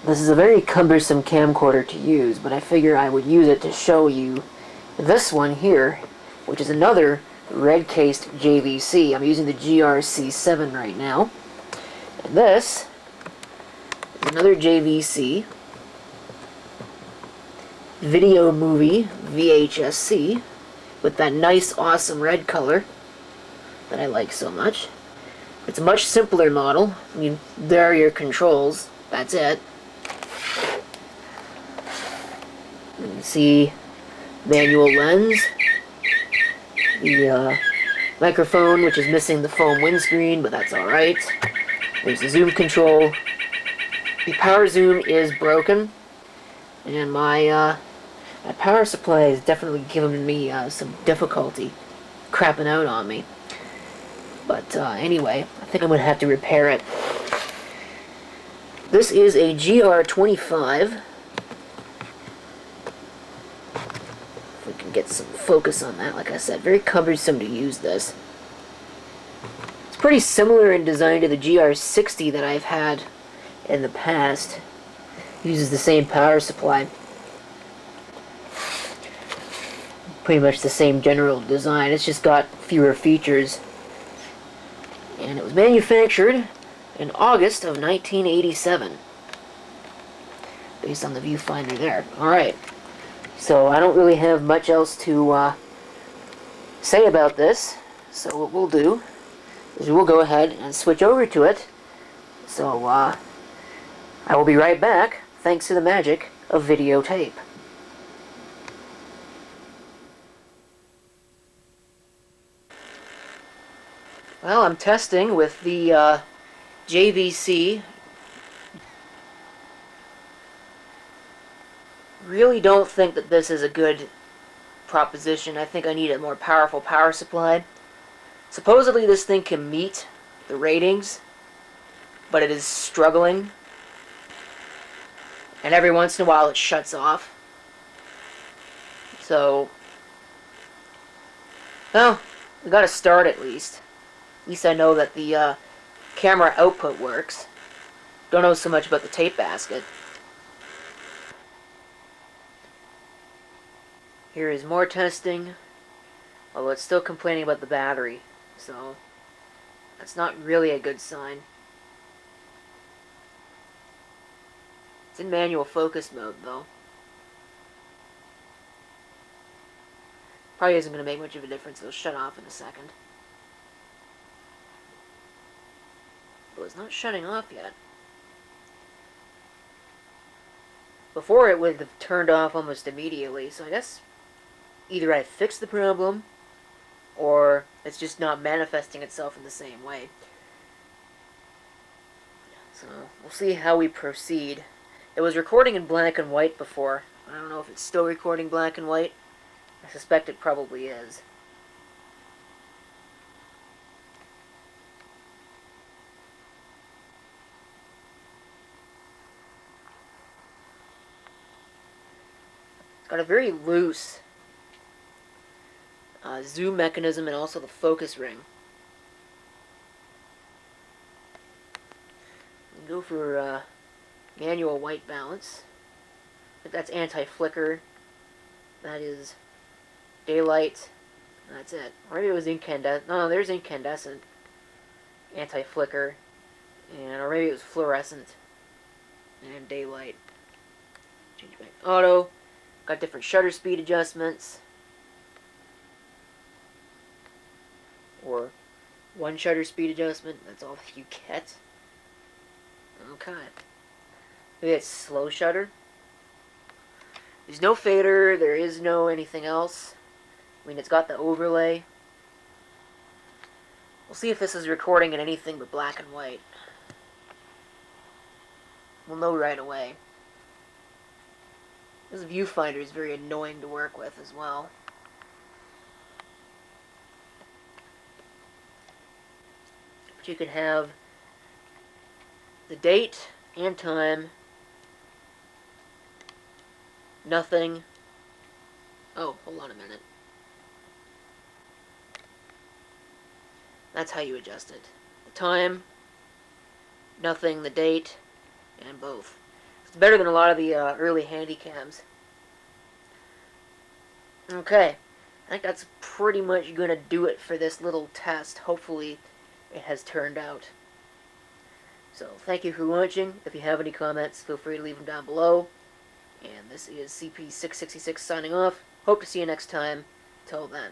This is a very cumbersome camcorder to use, but I figure I would use it to show you this one here, which is another red-cased JVC. I'm using the GR-C7 right now. And this is another JVC, video movie VHS-C, with that nice, awesome red color that I like so much. It's a much simpler model. I mean, there are your controls. That's it. You can see manual lens, the microphone, which is missing the foam windscreen, but that's alright. There's the zoom control. The power zoom is broken, and my power supply has definitely given me some difficulty crapping out on me. But anyway, I think I'm going to have to repair it. This is a GR-25. If we can get some focus on that, like I said, very cumbersome to use this. It's pretty similar in design to the GR-60 that I've had in the past. It uses the same power supply. Pretty much the same general design, it's just got fewer features. And it was manufactured in August of 1987. Based on the viewfinder there. Alright. So I don't really have much else to say about this. So what we'll do is we'll go ahead and switch over to it. So I will be right back, thanks to the magic of videotape. Well, I'm testing with the JVC. Really don't think that this is a good proposition. I think I need a more powerful power supply. Supposedly this thing can meet the ratings, but it is struggling. And every once in a while it shuts off. So, well, we gotta start at least. At least I know that the camera output works. Don't know so much about the tape basket. Here is more testing, although it's still complaining about the battery, so that's not really a good sign. It's in manual focus mode, though. Probably isn't going to make much of a difference. It'll shut off in a second. But it's not shutting off yet. Before it would have turned off almost immediately, so I guess either I fixed the problem, or it's just not manifesting itself in the same way. So, we'll see how we proceed. It was recording in black and white before. I don't know if it's still recording black and white. I suspect it probably is. It's got a very loose zoom mechanism and also the focus ring. Go for manual white balance. That's anti-flicker. That is daylight. That's it. Or maybe it was incandescent. No, there's incandescent. Anti-flicker. Or maybe it was fluorescent. And daylight. Change back. Auto. Got different shutter speed adjustments. Or one shutter speed adjustment. That's all you get. Okay. Maybe it's slow shutter. There's no fader. There is no anything else. I mean, it's got the overlay. We'll see if this is recording in anything but black and white. We'll know right away. This viewfinder is very annoying to work with as well. But you can have the date and time, nothing. Oh, hold on a minute. That's how you adjust it. The time, nothing, the date, and both. It's better than a lot of the early handy cams. Okay, I think that's pretty much going to do it for this little test. Hopefully it has turned out. So thank you for watching. If you have any comments, feel free to leave them down below. And this is CP666 signing off. Hope to see you next time. Till then.